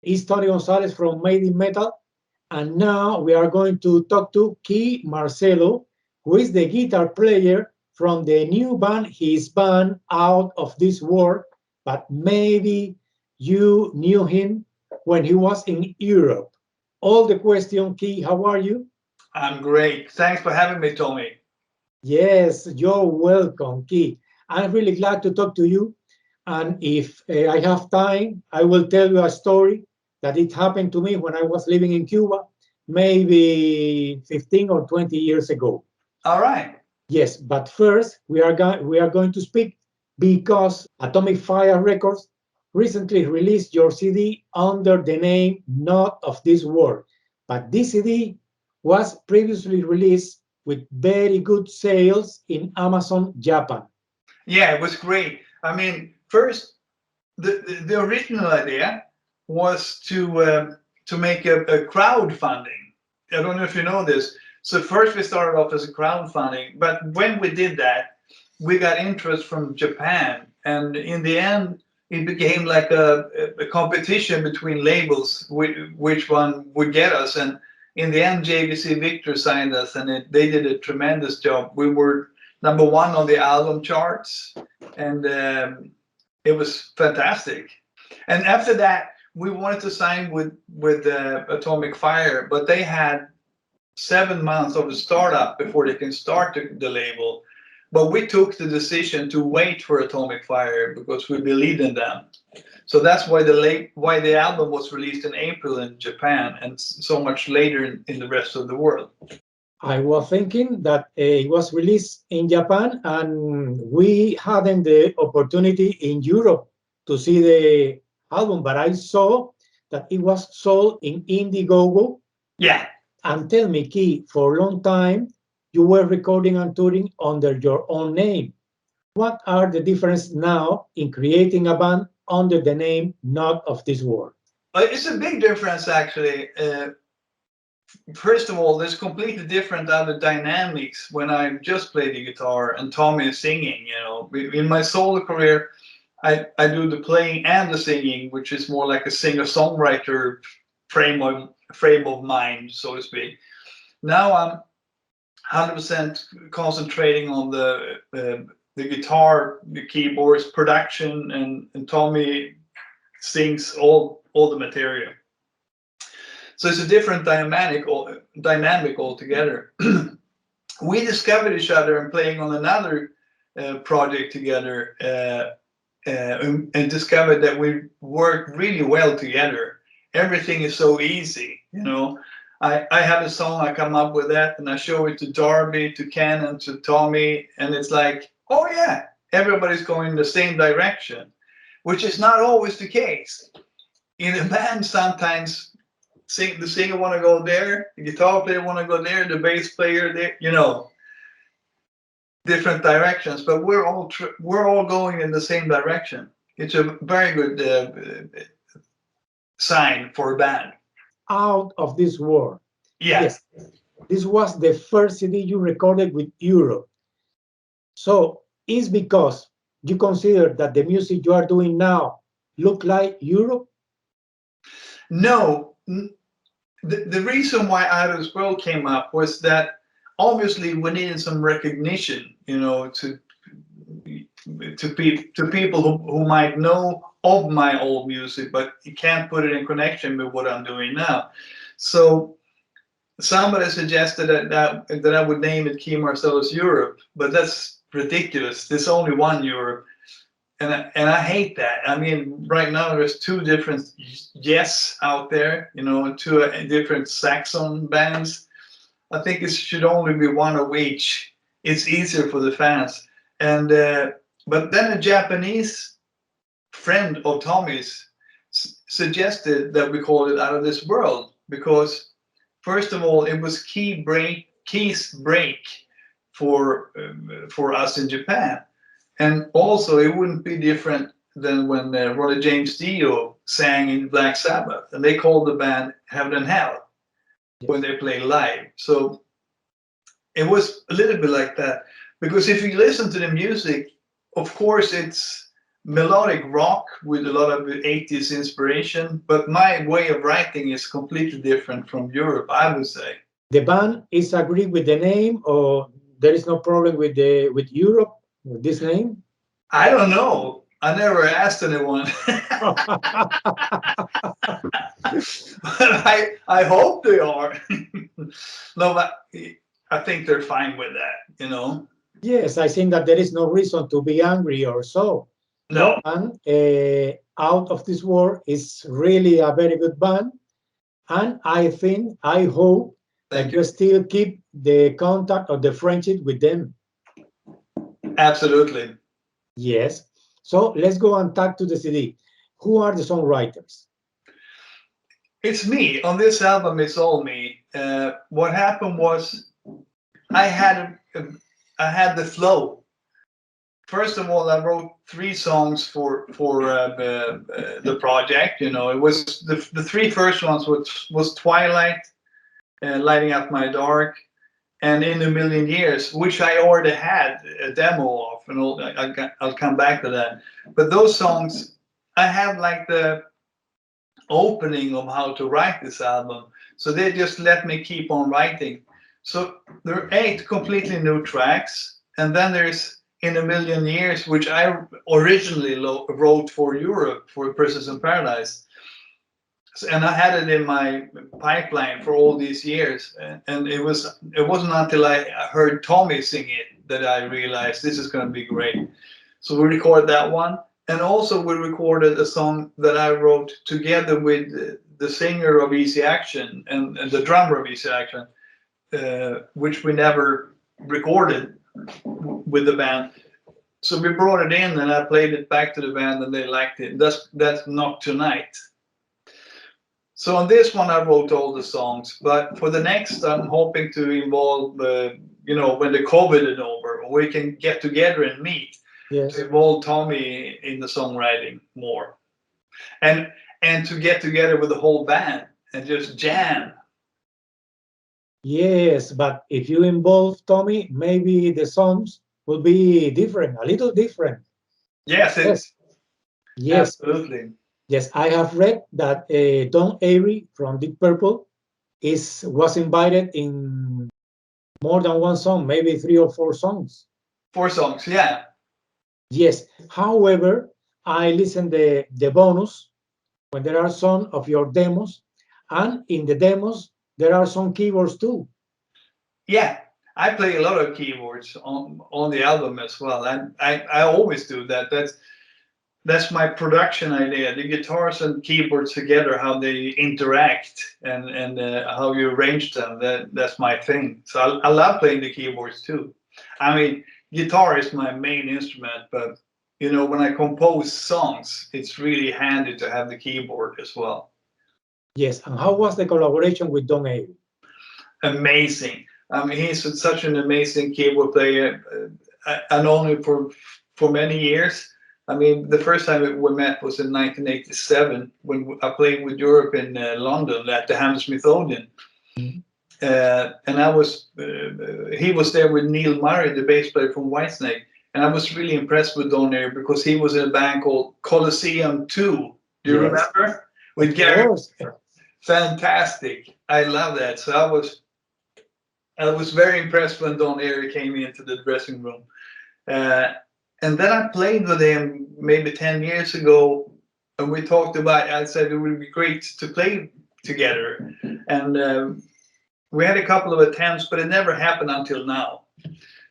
It's Tony González from Made in Metal, and now we are going to talk to Kee Marcello, who is the guitar player from the new band, his band Out of This World, but maybe you knew him when he was in Europe. All the question, Kee, how are you? I'm great. Thanks for having me, Tommy. Yes, you're welcome, Kee. I'm really glad to talk to you. And if I have time, I will tell you a story that it happened to me when I was living in Cuba, maybe 15 or 20 years ago. All right. Yes, but first we are going to speak because Atomic Fire Records recently released your CD under the name Not of This World. But this CD was previously released with very good sales in Amazon Japan. Yeah, it was great. I mean, first, the original idea was to make a crowdfunding. I don't know if you know this. So first we started off as a crowdfunding, but when we did that, we got interest from Japan, and in the end, it became like a competition between labels, which one would get us. And in the end, JVC Victor signed us, and they did a tremendous job. We were #1 on the album charts, and it was fantastic. And after that, we wanted to sign with Atomic Fire, but they had 7 months of a startup before they can start the label. But we took the decision to wait for Atomic Fire because we believed in them. So that's why the album was released in April in Japan and so much later in the rest of the world. I was thinking that it was released in Japan and we hadn't the opportunity in Europe to see the album, but I saw that it was sold in Indiegogo. Yeah. And tell me, Kee, for a long time, you were recording and touring under your own name. What are the differences now in creating a band under the name Not of This World? It's a big difference, actually. First of all, there's completely different other dynamics when I just play the guitar and Tommy is singing. You know, in my solo career, I do the playing and the singing, which is more like a singer-songwriter frame of mind, so to speak. Now I'm 100% concentrating on the guitar, the keyboards, production, and Tommy sings all the material. So it's a different dynamic altogether. We discovered each other and playing on another project together, and discovered that we work really well together. Everything is so easy, you know. I have a song, I come up with that, and I show it to Darby, to Ken, and to Tommy, and it's like, oh yeah, everybody's going in the same direction, which is not always the case. In a band, sometimes the singer want to go there, the guitar player want to go there, the bass player there, you know, different directions, but we're all going in the same direction. It's a very good sign for a band. Out of This World. Yeah. Yes, this was the first CD you recorded with Europe. So it's because you consider that the music you are doing now look like Europe? No, the reason why Out of This World came up was that obviously we needed some recognition, you know, to people who might know of my old music, but you can't put it in connection with what I'm doing now. So somebody suggested that I would name it Kee Marcello's Europe, but that's ridiculous. There's only one Europe. And I hate that. I mean, right now there's two different Yes out there, you know, two different Saxon bands. I think it should only be one of each. It's easier for the fans. And but then a Japanese friend of Tommy's suggested that we call it Out of This World because, first of all, it was Kee's break for us in Japan. And also, it wouldn't be different than when Ronnie James Dio sang in Black Sabbath, and they called the band Heaven and Hell when they play live. So it was a little bit like that. Because if you listen to the music, of course, it's melodic rock with a lot of 80s inspiration, but my way of writing is completely different from Europe, I would say. The band is agree with the name, or there is no problem with the with Europe with this name? I don't know. I never asked anyone. But I hope they are. No, but I think they're fine with that, you know? Yes, I think that there is no reason to be angry or so. No. And Out of This World is really a very good band. And I hope that Thank you you. still keep the contact or the friendship with them. Absolutely. Yes. So let's go and talk to the CD. Who are the songwriters? It's me. On this album, it's all me. What happened was I had I had the flow. First of all, I wrote 3 songs for the project. You know, it was the 3 first ones was Twilight, Lighting Up My Dark, and In a Million Years, which I already had a demo of, and I'll come back to that. But those songs, I have like the opening of how to write this album, so they just let me keep on writing. So there are 8 completely new tracks, and then there's In a Million Years, which I originally wrote for Europe for Prisons in Paradise. And I had it in my pipeline for all these years, and it wasn't until I heard Tommy sing it that I realized this is going to be great. So we recorded that one, and also we recorded a song that I wrote together with the singer of Easy Action and the drummer of Easy Action, which we never recorded with the band. So we brought it in, and I played it back to the band, and they liked it. That's Not Tonight. So on this one, I wrote all the songs, but for the next, I'm hoping to involve, you know, when the COVID is over, we can get together and meet. Yes. To involve Tommy in the songwriting more, and to get together with the whole band and just jam. Yes, but if you involve Tommy, maybe the songs will be different, a little different. Yes, Yes. it's Yes. absolutely. Yes, I have read that Don Airey from Deep Purple was invited in more than one song, maybe 3 or 4 songs. 4 songs, yeah. Yes. However, I listened the bonus when there are some of your demos, and in the demos there are some keyboards too. Yeah, I play a lot of keyboards on the album as well, and I always do that. That's my production idea. The guitars and keyboards together, how they interact and how you arrange them. That's my thing. So I love playing the keyboards too. I mean, guitar is my main instrument, but you know, when I compose songs, it's really handy to have the keyboard as well. Yes. And how was the collaboration with Don Airey? Amazing. I mean, he's such an amazing keyboard player. I know him for many years. I mean, the first time we met was in 1987 when I played with Europe in London at the Hammersmith Odeon. Mhm. And he was there with Neil Murray, the bass player from Whitesnake. And I was really impressed with Don Airey because he was in a band called Colosseum 2. Do you Yes. remember? With Of Gary. course. Fantastic. I love that. So I was very impressed when Don Airey came into the dressing room. And then I played with him maybe 10 years ago, and we talked about, I said it would be great to play together. And we had a couple of attempts, but it never happened until now.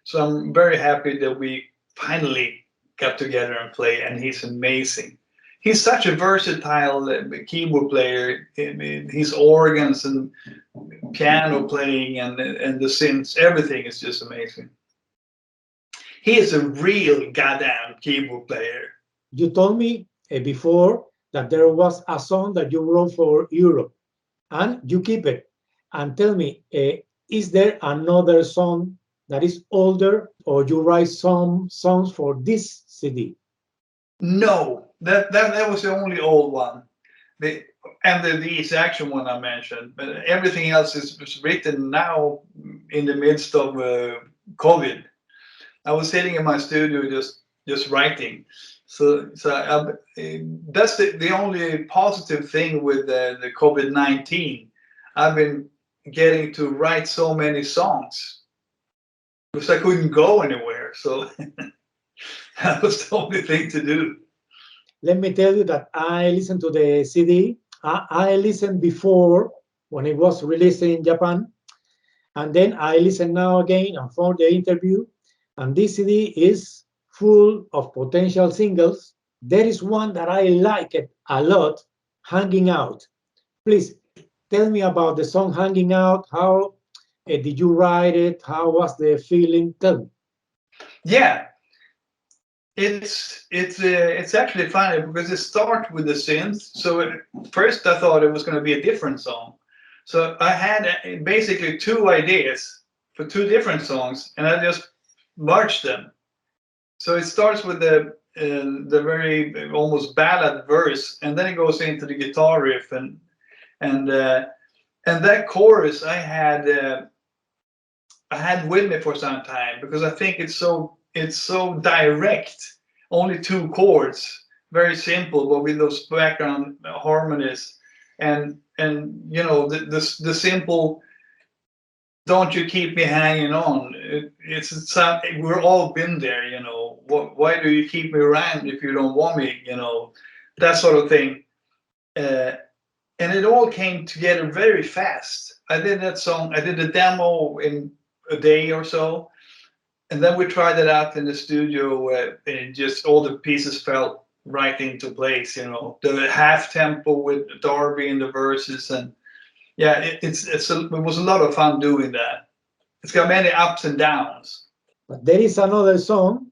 So I'm very happy that we finally got together and play, and he's amazing. He's such a versatile keyboard player. I mean, his organs and piano playing and the synths, everything is just amazing. He is a real goddamn keyboard player. You told me before that there was a song that you wrote for Europe, and you keep it. And tell me, is there another song that is older, or you write some songs for this CD? No, that was the only old one. The East Action one I mentioned, but everything else is written now in the midst of COVID. I was sitting in my studio just writing, That's the only positive thing with the COVID-19. I've been getting to write so many songs because I couldn't go anywhere. So that was the only thing to do. Let me tell you that I listened to the CD. I listened before when it was released in Japan, and then I listen now again and for the interview. And this CD is full of potential singles. There is one that I like it a lot, Hanging Out. Please tell me about the song Hanging Out. How did you write it? How was the feeling? Tell me. Yeah, it's actually funny because it starts with the synth. So first I thought it was going to be a different song. So I had basically two ideas for two different songs, and I just merged them. So it starts with the very almost ballad verse, and then it goes into the guitar riff, and that chorus I had with me for some time because I think it's so direct. Only two chords, very simple, but with those background harmonies, and you know the simple. Don't you keep me hanging on? We're all been there, you know. Why do you keep me around if you don't want me? You know, that sort of thing. Uh, and it all came together very fast. I did that song. I did the demo in a day or so, and then we tried it out in the studio, and just all the pieces fell right into place. You know, the half tempo with Darby in the verses, and yeah, it was a lot of fun doing that. It's got many ups and downs. But there is another song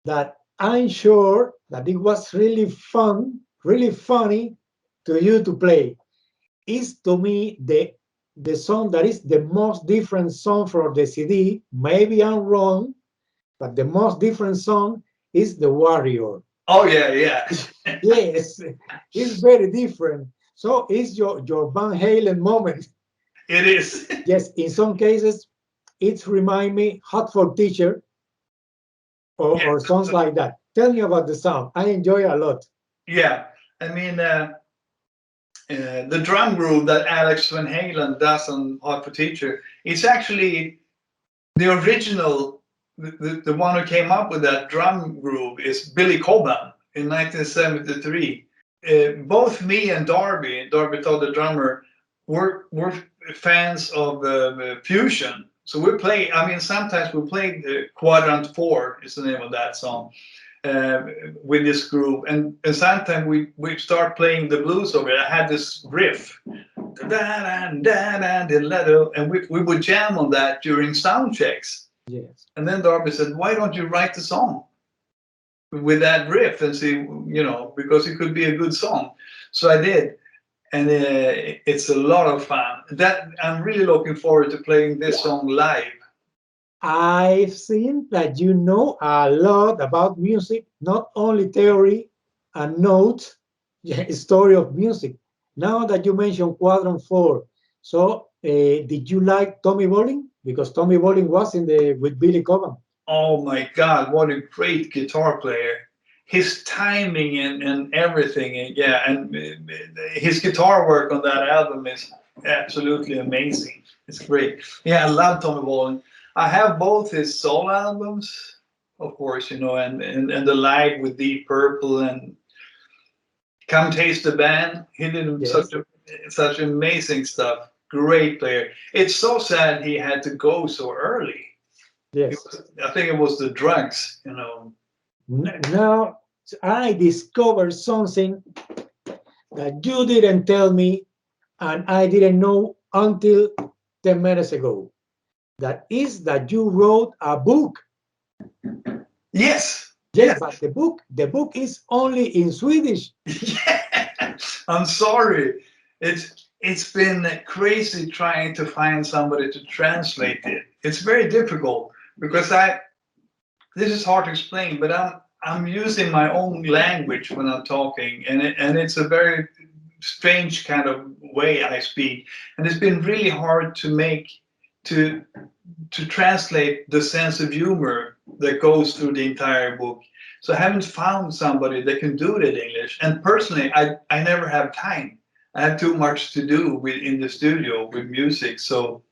that I'm sure that it was really fun, really funny to you to play. Is to me the song that is the most different song for the CD. Maybe I'm wrong, but the most different song is The Warrior. Oh yeah, yeah. Yes, it's very different. So it's your Van Halen moment. It is. Yes, in some cases, it remind me Hot for Teacher Yeah, or songs like that. Tell me about the sound. I enjoy it a lot. yeah. I mean, the drum groove that Alex Van Halen does on Hot for Teacher, it's actually the original. The one who came up with that drum groove is Billy Cobham in 1973. Both me and Darby Todd, the drummer, were fans of fusion. So we play. I mean, sometimes we play Quadrant 4 is the name of that song uh, with this group, and sometimes we start playing the blues over it. I had this riff, and we would jam on that during sound checks. Yes. And then Darby said, "Why don't you write the song with that riff and see, you know, because it could be a good song." So I did, and it's a lot of fun. That I'm really looking forward to playing this song live. I've seen that you know a lot about music, not only theory and notes, yeah, story of music. Now that you mentioned Quadrant 4, so did you like Tommy Bolin? Because Tommy Bolin was in the with Billy Cobham. Oh my God, what a great guitar player. His timing and everything, and yeah, and his guitar work on that album is absolutely amazing. It's great. Yeah, I love Tommy Bolin. I have both his solo albums, of course, you know, and the live with Deep Purple and Come Taste the Band. He did Yes, such amazing stuff. Great player. It's so sad he had to go so early. yes. I think it was the drugs, you know. Now I discovered something that you didn't tell me and I didn't know until 10 minutes ago. That is that you wrote a book. Yes, Yes, yes. but the book is only in Swedish. Yeah. I'm sorry. It's been crazy trying to find somebody to translate it. It's very difficult because this is hard to explain, but I'm using my own language when I'm talking, and it's a very strange kind of way I speak, and it's been really hard to make to translate the sense of humor that goes through the entire book. So I haven't found somebody that can do it in English. And personally, I never have time. I have too much to do in the studio with music. So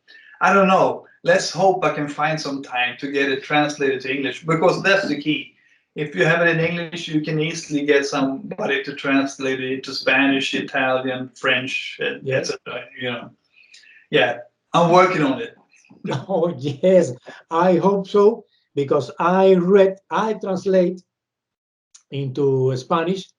I don't know. Let's hope I can find some time to get it translated to English, because that's the key. If you have it in English, you can easily get somebody to translate it into Spanish, Italian, French, Yes. etc. You know, yeah, I'm working on it. Oh, yes, I hope so, because I translate into Spanish,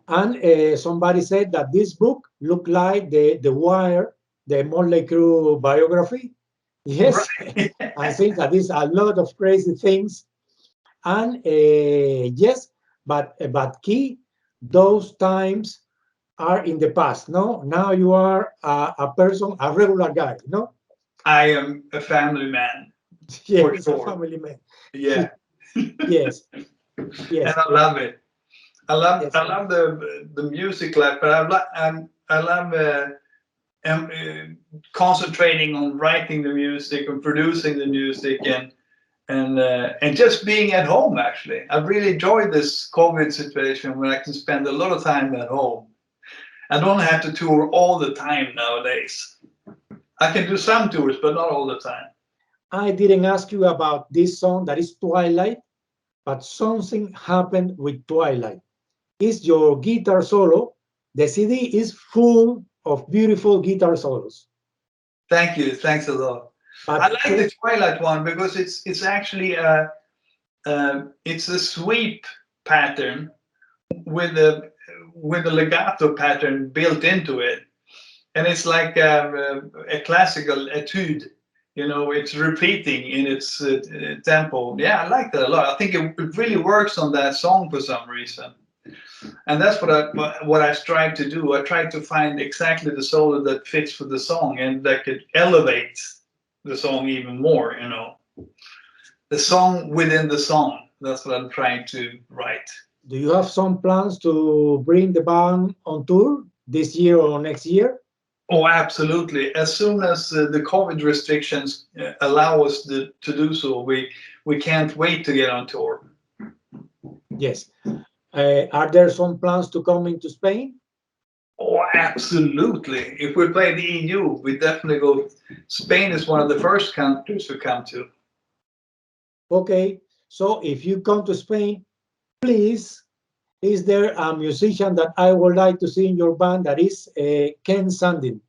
and somebody said that this book looked like the Wire, the Motley Crue biography. Yes, Right. I think that is a lot of crazy things, and yes, but Key, those times are in the past. No, now you are a person, a regular guy. No, I am a family man for yes, a sure. family man. Yeah, Yes, and yes, I love it. yes. I love the music life, but I love concentrating on writing the music and producing the music and just being at home. Actually, I've really enjoyed this COVID situation where I can spend a lot of time at home. I don't have to tour all the time nowadays. I can do some tours, but not all the time. I didn't ask you about this song that is Twilight, but something happened with Twilight. It's your guitar solo. The CD is full of beautiful guitar solos. Thank you. Thanks a lot. I But like the Twilight one because it's actually it's a sweep pattern with a legato pattern built into it, and it's like a classical etude. You know, it's repeating in its tempo. Yeah, I like that a lot. I think it really works on that song for some reason, and that's what I strive to do. I try to find exactly the solo that fits for the song and that could elevate the song even more. You know, the song within the song. That's what I'm trying to write. do you have some plans to bring the band on tour this year or next year? Oh, absolutely. As soon as the COVID restrictions allow us to do so, we can't wait to get on tour. Yes. Are there some plans to come into Spain? Oh, absolutely. If we play the EU, we definitely go. Spain is one of the first countries we come to. Okay. So if you come to Spain, please, is there a musician that I would like to see in your band that is Ken Sandin?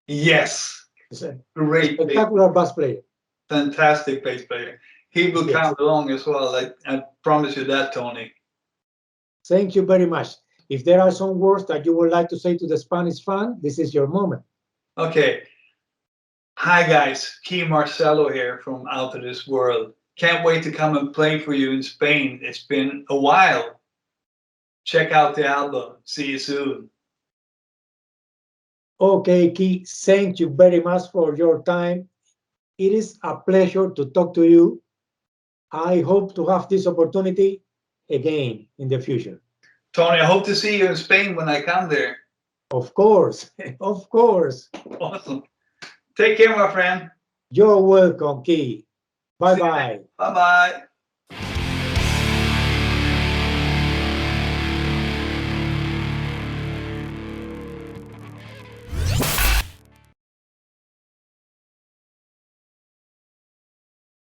Yes, He's a great, spectacular bass player. fantastic bass player. He will Yes. come along as well. I promise you that, Tony. Thank you very much. If there are some words that you would like to say to the Spanish fan, this is your moment. Okay. Hi guys, Kee Marcello here from Out of This World. Can't wait to come and play for you in Spain. It's been a while. Check out the album. See you soon. Okay, Key, thank you very much for your time. It is a pleasure to talk to you. I hope to have this opportunity again in the future. Tony, I hope to see you in Spain when I come there. Of course, of course. Awesome. Take care, my friend. You're welcome, Key. Bye See you later. bye. Bye bye.